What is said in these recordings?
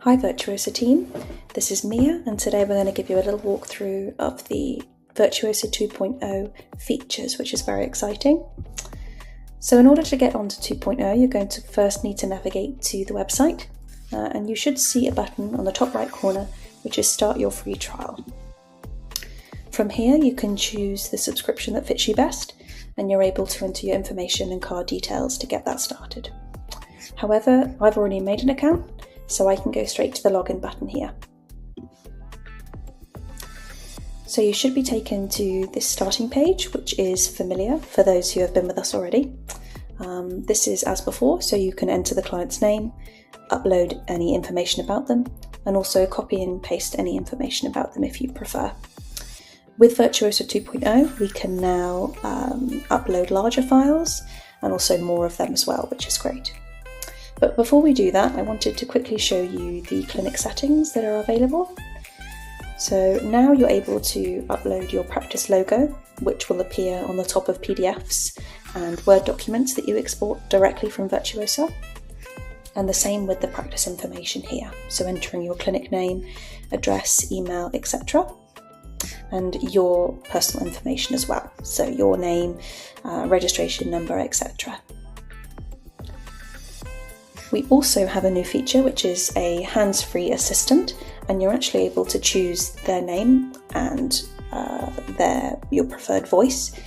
Hi Virtuosa team, this is Mia and today we're going to give you a little walkthrough of the Virtuosa 2.0 features, which is very exciting. So in order to get onto 2.0 you're going to first need to navigate to the website and you should see a button on the top right corner which is Start Your Free Trial. From here you can choose the subscription that fits you best and you're able to enter your information and card details to get that started. However, I've already made an account, so I can go straight to the login button here. So you should be taken to this starting page, which is familiar for those who have been with us already. This is as before, so you can enter the client's name, upload any information about them, and also copy and paste any information about them if you prefer. With Virtuosa 2.0, we can now upload larger files and also more of them as well, which is great. But before we do that, I wanted to quickly show you the clinic settings that are available. So now you're able to upload your practice logo, which will appear on the top of PDFs and Word documents that you export directly from Virtuosa. And the same with the practice information here. So entering your clinic name, address, email, etc. And your personal information as well. So your name, registration number, etc. We also have a new feature which is a hands-free assistant, and you're actually able to choose their name and your preferred voice,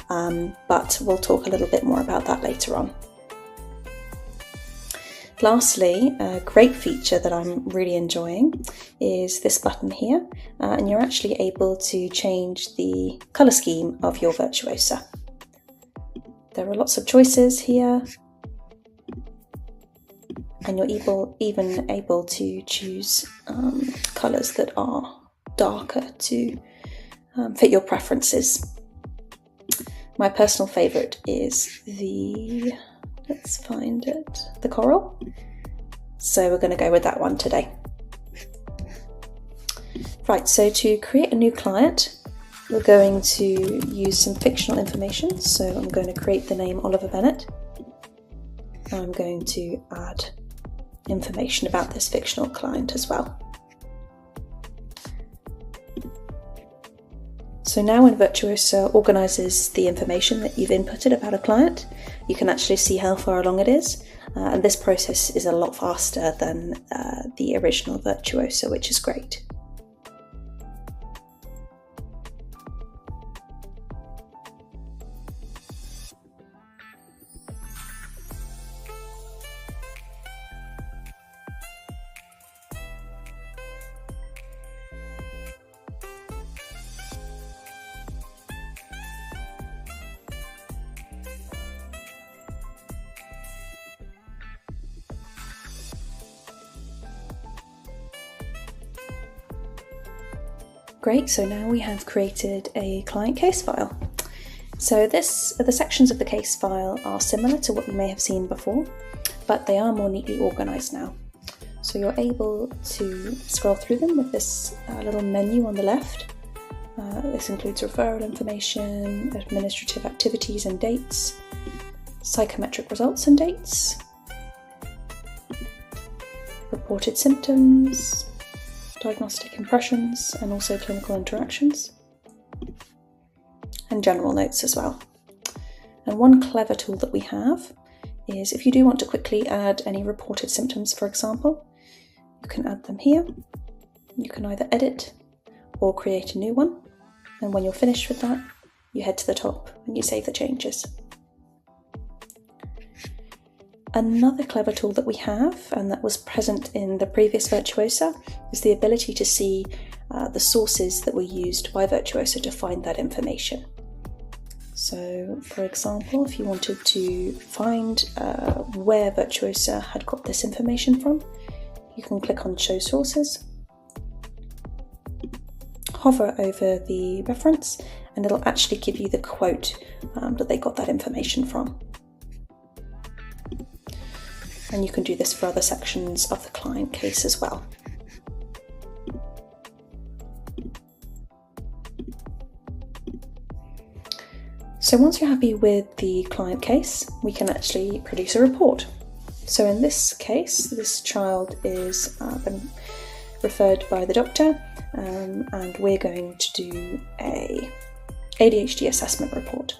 but we'll talk a little bit more about that later on. Lastly, a great feature that I'm really enjoying is this button here, and you're actually able to change the colour scheme of your Virtuosa. There are lots of choices here. And you're even able to choose colours that are darker to fit your preferences. My personal favourite is the coral. So we're going to go with that one today. Right, so to create a new client, we're going to use some fictional information. So I'm going to create the name Oliver Bennett. I'm going to add information about this fictional client as well. So now when Virtuosa organises the information that you've inputted about a client, you can actually see how far along it is, and this process is a lot faster than the original Virtuosa, which is great. Great, so now we have created a client case file. So the sections of the case file are similar to what you may have seen before, but they are more neatly organised now. So you're able to scroll through them with this little menu on the left. This includes referral information, administrative activities and dates, psychometric results and dates, reported symptoms, diagnostic impressions, and also clinical interactions, and general notes as well. And one clever tool that we have is if you do want to quickly add any reported symptoms, for example, you can add them here. You can either edit or create a new one, and when you're finished with that, you head to the top and you save the changes. Another clever tool that we have, and that was present in the previous Virtuosa, is the ability to see the sources that were used by Virtuosa to find that information. So, for example, if you wanted to find where Virtuosa had got this information from, you can click on Show Sources, hover over the reference, and it'll actually give you the quote that they got that information from. And you can do this for other sections of the client case as well. So once you're happy with the client case, we can actually produce a report. So in this case, this child is been referred by the doctor, and we're going to do a ADHD assessment report.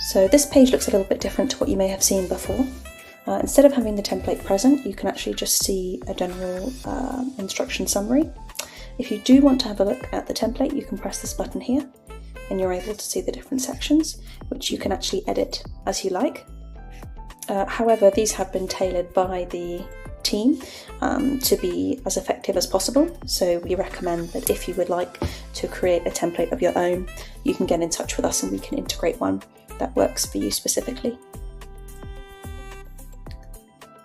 So this page looks a little bit different to what you may have seen before. Instead of having the template present, you can actually just see a general instruction summary. If you do want to have a look at the template, you can press this button here and you're able to see the different sections, which you can actually edit as you like. However, these have been tailored by the team to be as effective as possible. So we recommend that if you would like to create a template of your own, you can get in touch with us and we can integrate one that works for you specifically.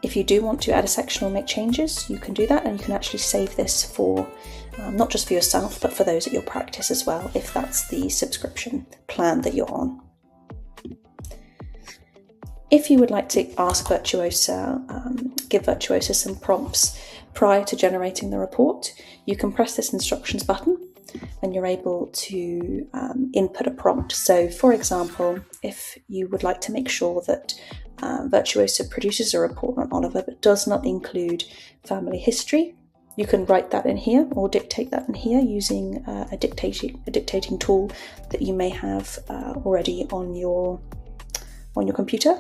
If you do want to add a section or make changes, you can do that, and you can actually save this for not just for yourself, but for those at your practice as well, if that's the subscription plan that you're on. If you would like to ask Virtuosa, give Virtuosa some prompts prior to generating the report, you can press this instructions button and you're able to input a prompt. So for example, if you would like to make sure that Virtuosa produces a report on Oliver but does not include family history, you can write that in here or dictate that in here using a dictating tool that you may have already on your computer.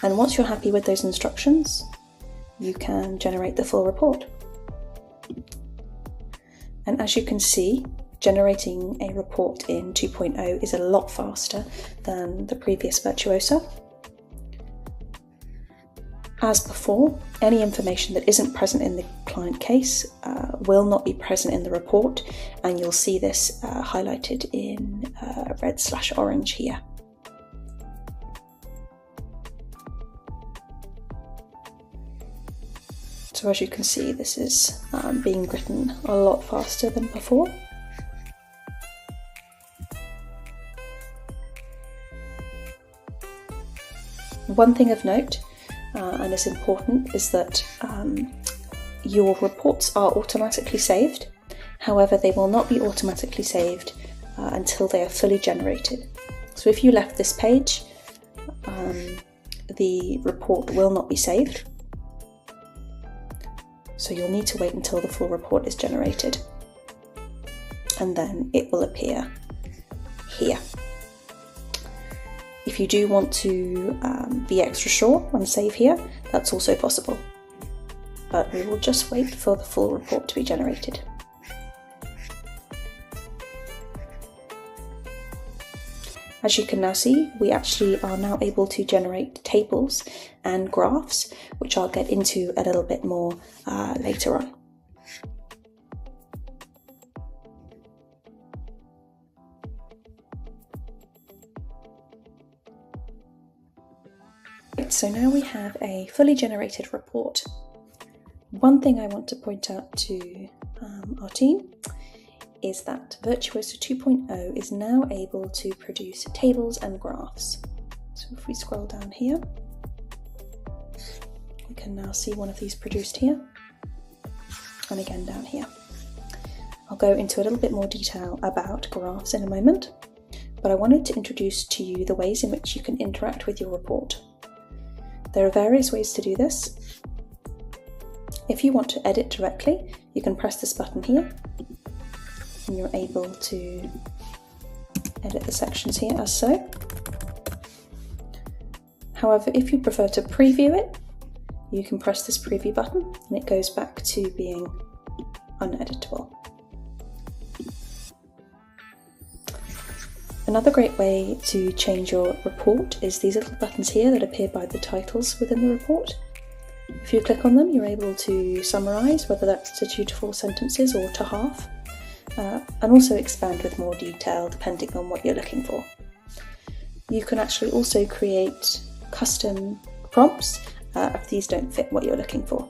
And once you're happy with those instructions, you can generate the full report. And as you can see, generating a report in 2.0 is a lot faster than the previous Virtuosa. As before, any information that isn't present in the client case will not be present in the report, and you'll see this highlighted in red/orange here. So as you can see, this is being written a lot faster than before. One thing of note, and it's important, is that your reports are automatically saved. However, they will not be automatically saved until they are fully generated. So if you left this page, the report will not be saved. So you'll need to wait until the full report is generated, and then it will appear here. If you do want to be extra sure and save here, that's also possible. But we will just wait for the full report to be generated. As you can now see, we actually are now able to generate tables and graphs, which I'll get into a little bit more later on. So now we have a fully generated report. One thing I want to point out to our team is that Virtuosa 2.0 is now able to produce tables and graphs. So if we scroll down here, we can now see one of these produced here, and again down here. I'll go into a little bit more detail about graphs in a moment, but I wanted to introduce to you the ways in which you can interact with your report. There are various ways to do this. If you want to edit directly, you can press this button here, and you're able to edit the sections here as so. However, if you prefer to preview it, you can press this preview button and it goes back to being uneditable. Another great way to change your report is these little buttons here that appear by the titles within the report. If you click on them, you're able to summarise, whether that's to 2 to 4 sentences or to half. And also expand with more detail depending on what you're looking for. You can actually also create custom prompts if these don't fit what you're looking for.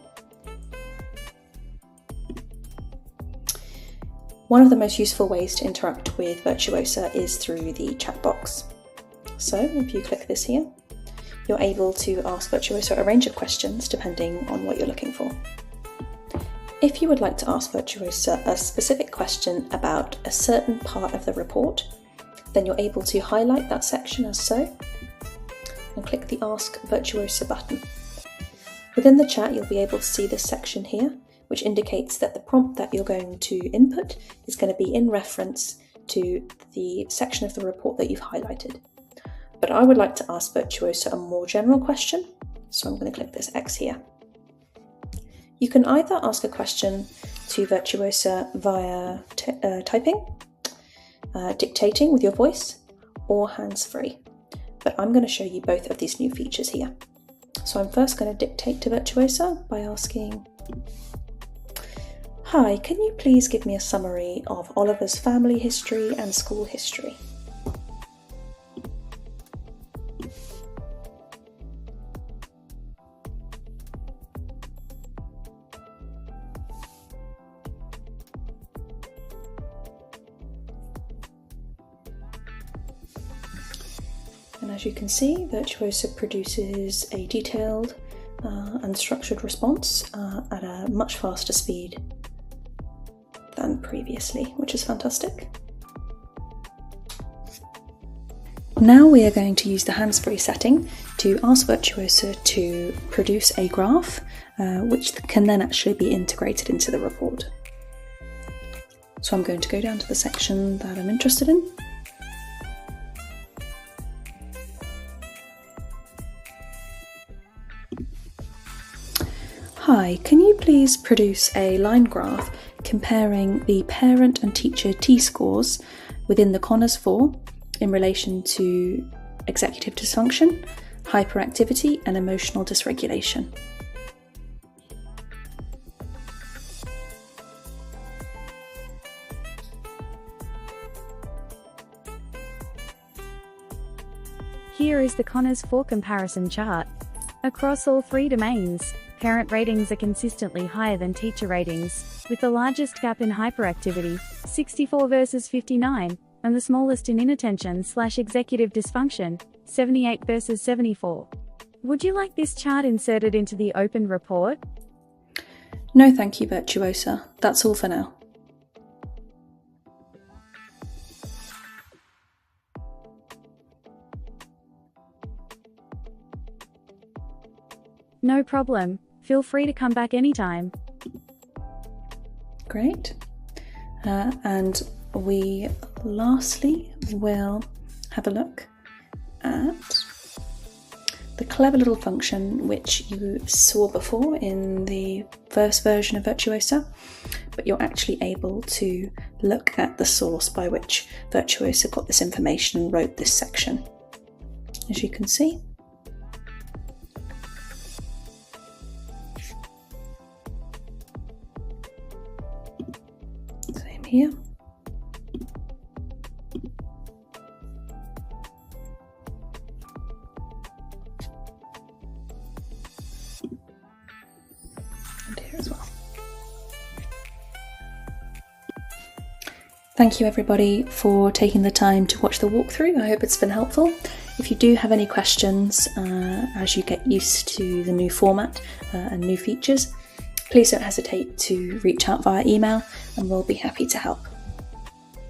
One of the most useful ways to interact with Virtuosa is through the chat box. So if you click this here, you're able to ask Virtuosa a range of questions depending on what you're looking for. If you would like to ask Virtuosa a specific question about a certain part of the report, then you're able to highlight that section as so, and click the Ask Virtuosa button. Within the chat, you'll be able to see this section here, which indicates that the prompt that you're going to input is going to be in reference to the section of the report that you've highlighted. But I would like to ask Virtuosa a more general question, so I'm going to click this X here. You can either ask a question to Virtuosa via typing, dictating with your voice, or hands-free. But I'm going to show you both of these new features here. So I'm first going to dictate to Virtuosa by asking, "Hi, can you please give me a summary of Oliver's family history and school history?" And as you can see, Virtuosa produces a detailed and structured response at a much faster speed than previously, which is fantastic. Now we are going to use the hands-free setting to ask Virtuosa to produce a graph, which can then actually be integrated into the report. So I'm going to go down to the section that I'm interested in. Hi, can you please produce a line graph comparing the parent and teacher T-scores within the Conners 4 in relation to executive dysfunction, hyperactivity, and emotional dysregulation? Here is the Conners 4 comparison chart. Across all three domains, parent ratings are consistently higher than teacher ratings, with the largest gap in hyperactivity, 64 versus 59, and the smallest in inattention/executive dysfunction, 78 versus 74. Would you like this chart inserted into the open report? No thank you, Virtuosa. That's all for now. No problem. Feel free to come back anytime. Great. And we lastly will have a look at the clever little function which you saw before in the first version of Virtuosa, but you're actually able to look at the source by which Virtuosa got this information and wrote this section. As you can see, here. And here as well. Thank you everybody for taking the time to watch the walkthrough. I hope it's been helpful. If you do have any questions as you get used to the new format and new features, please don't hesitate to reach out via email and we'll be happy to help.